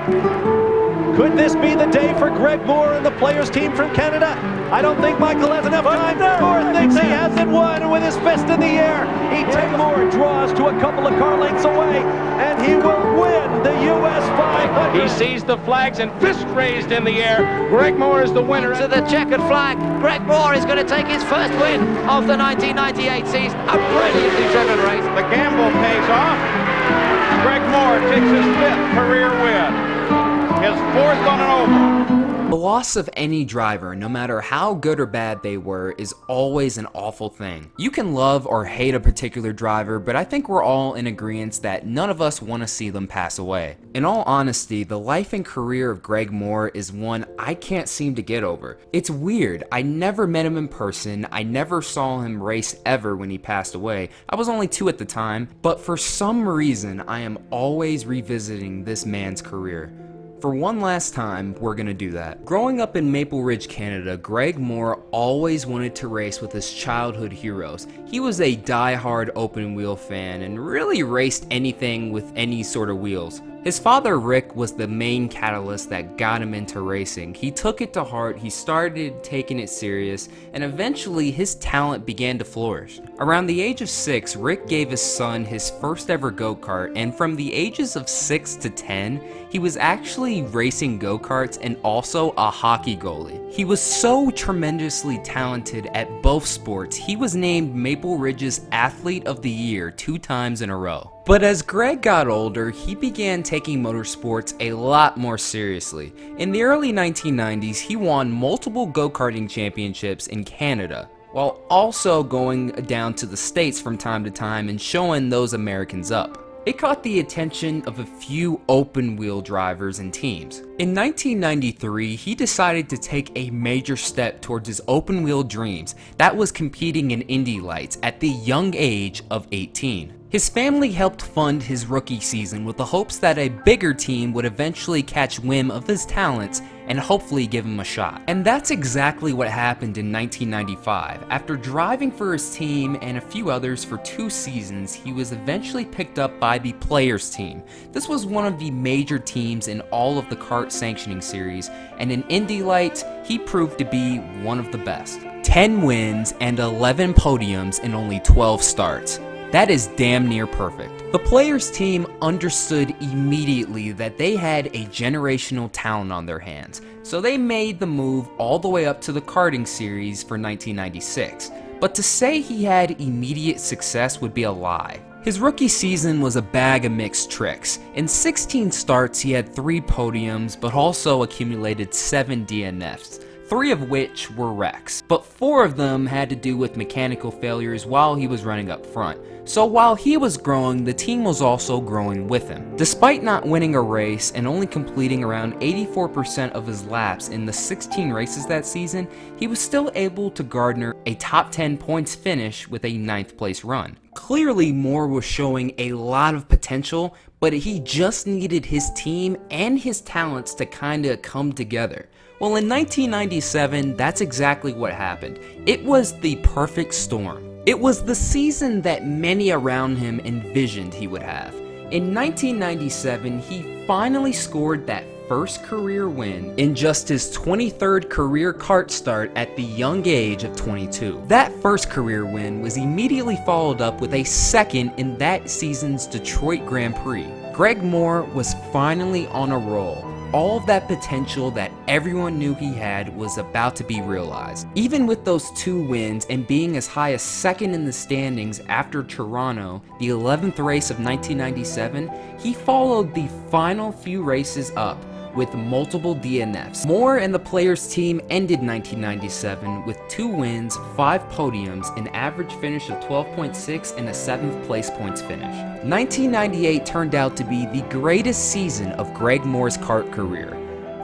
Could this be the day for Greg Moore and the players team from Canada? I don't think Michael has enough time. Moore thinks he has it won, and with his fist in the air, Moore draws to a couple of car lengths away, and he will win the US 500. He sees the flags and fist raised in the air. Greg Moore is the winner. To the checkered flag, Greg Moore is going to take his first win of the 1998 season. A brilliantly driven race. The gamble pays off. Greg Moore takes his 5th career win. His 4th on an oval. The loss of any driver, no matter how good or bad they were, is always an awful thing. You can love or hate a particular driver, but I think we're all in agreement that none of us want to see them pass away. In all honesty, the life and career of Greg Moore is one I can't seem to get over. It's weird. I never met him in person. I never saw him race ever when he passed away. I was only 2 at the time, but for some reason, I am always revisiting this man's career. For one last time, we're gonna do that. Growing up in Maple Ridge, Canada, Greg Moore always wanted to race with his childhood heroes. He was a die-hard open wheel fan and really raced anything with any sort of wheels. His father Rick was the main catalyst that got him into racing. He took it to heart, he started taking it serious, and eventually his talent began to flourish. Around the age of 6, Rick gave his son his first ever go-kart, and from the ages of 6 to 10, he was actually racing go-karts and also a hockey goalie. He was so tremendously talented at both sports, he was named Maple Ridge's Athlete of the Year 2 times in a row. But as Greg got older, he began taking motorsports a lot more seriously. In the early 1990s, he won multiple go-karting championships in Canada, while also going down to the States from time to time and showing those Americans up. It caught the attention of a few open-wheel drivers and teams. In 1993, he decided to take a major step towards his open-wheel dreams. That was competing in Indy Lights at the young age of 18. His family helped fund his rookie season with the hopes that a bigger team would eventually catch wind of his talents and hopefully give him a shot. And that's exactly what happened in 1995. After driving for his team and a few others for 2 seasons, he was eventually picked up by the Players team. This was one of the major teams in all of the kart sanctioning series, and in Indy Lights, he proved to be one of the best. 10 wins and 11 podiums in only 12 starts. That is damn near perfect. The Players team understood immediately that they had a generational talent on their hands, so they made the move all the way up to the karting series for 1996. But to say he had immediate success would be a lie. His rookie season was a bag of mixed tricks. In 16 starts, he had 3 podiums, but also accumulated 7 DNFs. 3 of which were wrecks, but 4 of them had to do with mechanical failures while he was running up front. So while he was growing, the team was also growing with him. Despite not winning a race and only completing around 84% of his laps in the 16 races that season, he was still able to garner a top 10 points finish with a 9th place run. Clearly, Moore was showing a lot of potential, but he just needed his team and his talents to kinda come together. Well, in 1997, that's exactly what happened. It was the perfect storm. It was the season that many around him envisioned he would have. In 1997, he finally scored that first career win in just his 23rd career kart start at the young age of 22. That first career win was immediately followed up with a second in that season's Detroit Grand Prix. Greg Moore was finally on a roll. All of that potential that everyone knew he had was about to be realized. Even with those 2 wins and being as high as 2nd in the standings after Toronto, the 11th race of 1997, he followed the final few races up with multiple DNFs. Moore and the Players team ended 1997 with 2 wins, 5 podiums, an average finish of 12.6, and a 7th place points finish. 1998 turned out to be the greatest season of Greg Moore's kart career.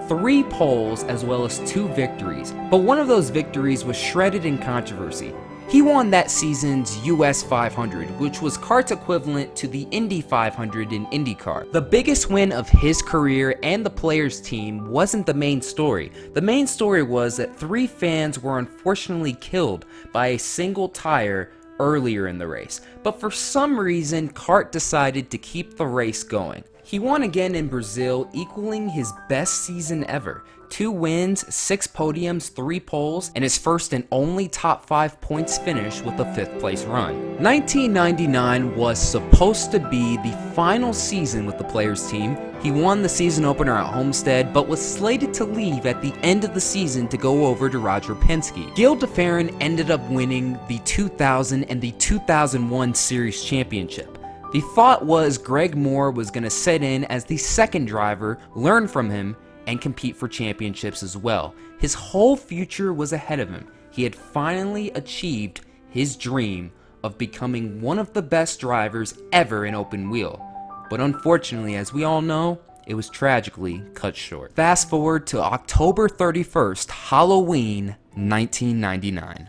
3 poles as well as 2 victories, but one of those victories was shredded in controversy. He won that season's US 500, which was kart's equivalent to the Indy 500 in IndyCar. The biggest win of his career and the Players team wasn't the main story. The main story was that 3 fans were unfortunately killed by a single tire earlier in the race, but for some reason, kart decided to keep the race going. He won again in Brazil, equaling his best season ever. 2 wins, 6 podiums, 3 poles, and his first and only top 5 points finish with a 5th place run. 1999 was supposed to be the final season with the Players team. He won the season opener at Homestead, but was slated to leave at the end of the season to go over to Roger Penske. Gil DeFerrin ended up winning the 2000 and the 2001 Series Championship. The thought was Greg Moore was going to sit in as the second driver, learn from him, and compete for championships as well. His whole future was ahead of him. He had finally achieved his dream of becoming one of the best drivers ever in open wheel. But unfortunately, as we all know, it was tragically cut short. Fast forward to October 31st, Halloween, 1999.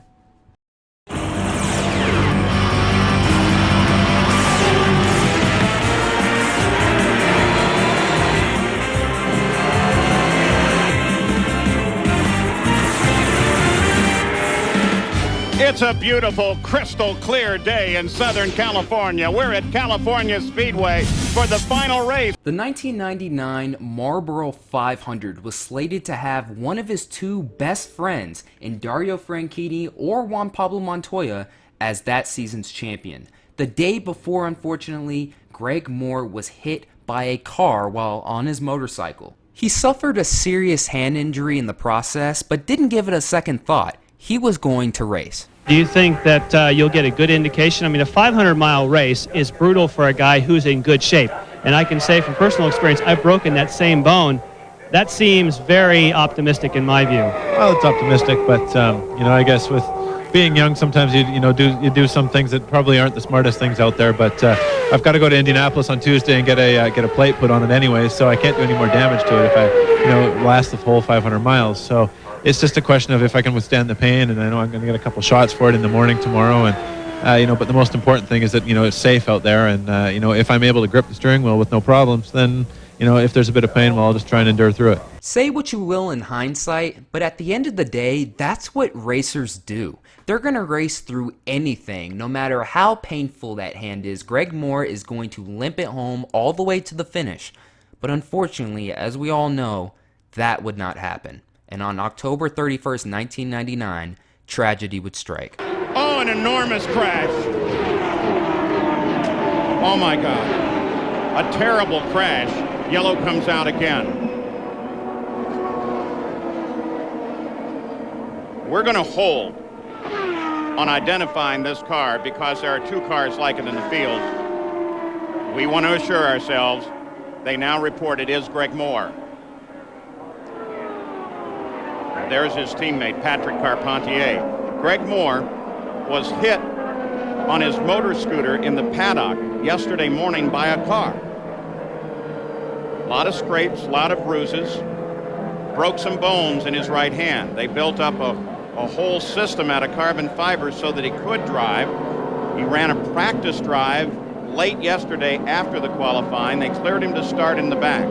It's a beautiful, crystal clear day in Southern California. We're at California Speedway for the final race. The 1999 Marlboro 500 was slated to have one of his 2 best friends in Dario Franchitti or Juan Pablo Montoya as that season's champion. The day before, unfortunately, Greg Moore was hit by a car while on his motorcycle. He suffered a serious hand injury in the process, but didn't give it a second thought. He was going to race. Do you think that you'll get a good indication? I mean, a 500-mile race is brutal for a guy who's in good shape. And I can say from personal experience, I've broken that same bone. That seems very optimistic in my view. Well, it's optimistic, but you know, I guess with being young, sometimes you do some things that probably aren't the smartest things out there. But I've got to go to Indianapolis on Tuesday and get a plate put on it anyway, so I can't do any more damage to it if I last the whole 500 miles. So it's just a question of if I can withstand the pain, and I know I'm going to get a couple shots for it in the morning tomorrow. And but the most important thing is that it's safe out there, and if I'm able to grip the steering wheel with no problems, then if there's a bit of pain, well, I'll just try and endure through it. Say what you will in hindsight, but at the end of the day, that's what racers do. They're going to race through anything, no matter how painful that hand is. Greg Moore is going to limp it home all the way to the finish. But unfortunately, as we all know, that would not happen. And on October 31st, 1999, tragedy would strike. Oh, an enormous crash. Oh my God. A terrible crash. Yellow comes out again. We're going to hold on identifying this car because there are 2 cars like it in the field. We want to assure ourselves they now report it is Greg Moore. There's his teammate, Patrick Carpentier. Greg Moore was hit on his motor scooter in the paddock yesterday morning by a car. A lot of scrapes, a lot of bruises, broke some bones in his right hand. They built up a whole system out of carbon fiber so that he could drive. He ran a practice drive late yesterday after the qualifying. They cleared him to start in the back.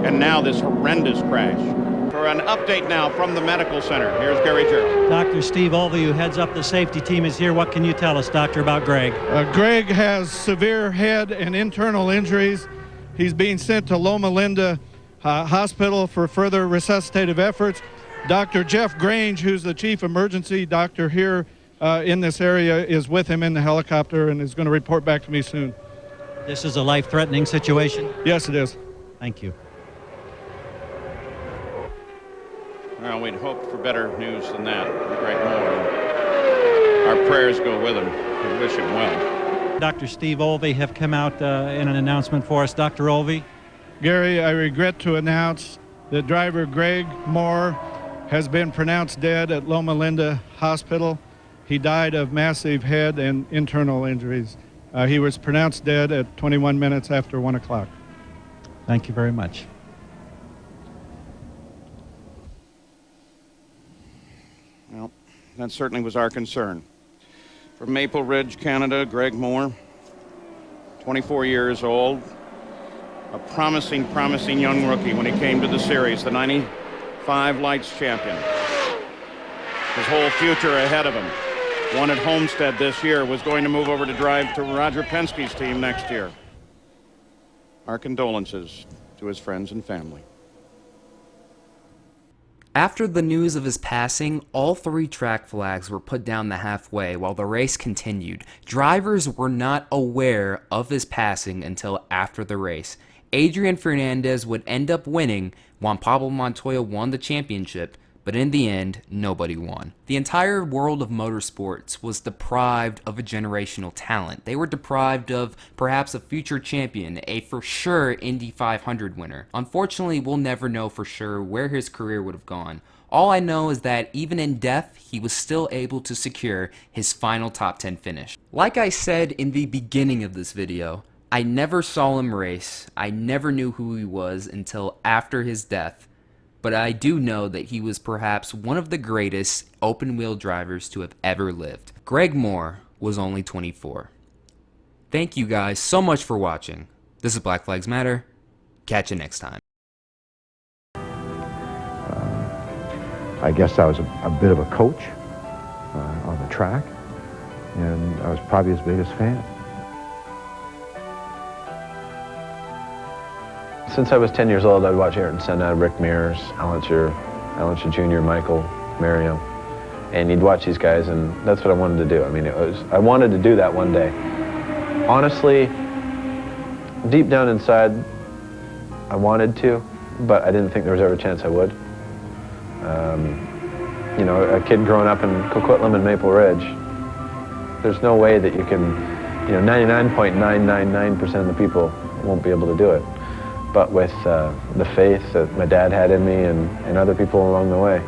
And now this horrendous crash. For an update now from the medical center, here's Gary Gerald. Dr. Steve Olvey, who heads up the safety team, is here. What can you tell us, Doctor, about Greg? Greg has severe head and internal injuries. He's being sent to Loma Linda Hospital for further resuscitative efforts. Dr. Jeff Grange, who's the chief emergency doctor here in this area, is with him in the helicopter and is going to report back to me soon. This is a life-threatening situation? Yes, it is. Thank you. Well, we'd hoped for better news than that, Greg Moore. Our prayers go with him. We wish him well. Dr. Steve Olvey have come out in an announcement for us. Dr. Olvey? Gary, I regret to announce that driver Greg Moore has been pronounced dead at Loma Linda Hospital. He died of massive head and internal injuries. He was pronounced dead at 21 minutes after 1 o'clock. Thank you very much. Well, that certainly was our concern. From Maple Ridge, Canada, Greg Moore, 24 years old, a promising young rookie when he came to the series, the 95 Lights champion. His whole future ahead of him. Won at Homestead this year, was going to move over to drive to Roger Penske's team next year. our condolences to his friends and family. After the news of his passing, all 3 track flags were put down the halfway while the race continued. Drivers were not aware of his passing until after the race. Adrian Fernandez would end up winning. Juan Pablo Montoya won the championship, but in the end, nobody won. The entire world of motorsports was deprived of a generational talent. They were deprived of perhaps a future champion, a for sure Indy 500 winner. Unfortunately, we'll never know for sure where his career would have gone. All I know is that even in death, he was still able to secure his final top 10 finish. Like I said in the beginning of this video, I never saw him race. I never knew who he was until after his death. But I do know that he was perhaps one of the greatest open-wheel drivers to have ever lived. Greg Moore was only 24. Thank you guys so much for watching. This is Black Flags Matter. Catch you next time. I guess I was a bit of a coach on the track, and I was probably his biggest fan. Since I was 10 years old, I'd watch Ayrton Senna, Rick Mears, Alan Jr., Michael, Mario, and you'd watch these guys, and that's what I wanted to do. I mean, I wanted to do that one day. Honestly, deep down inside, I wanted to, but I didn't think there was ever a chance I would. You know, a kid growing up in Coquitlam and Maple Ridge, there's no way that you can, you know, 99.999% of the people won't be able to do it. But with the faith that my dad had in me and other people along the way,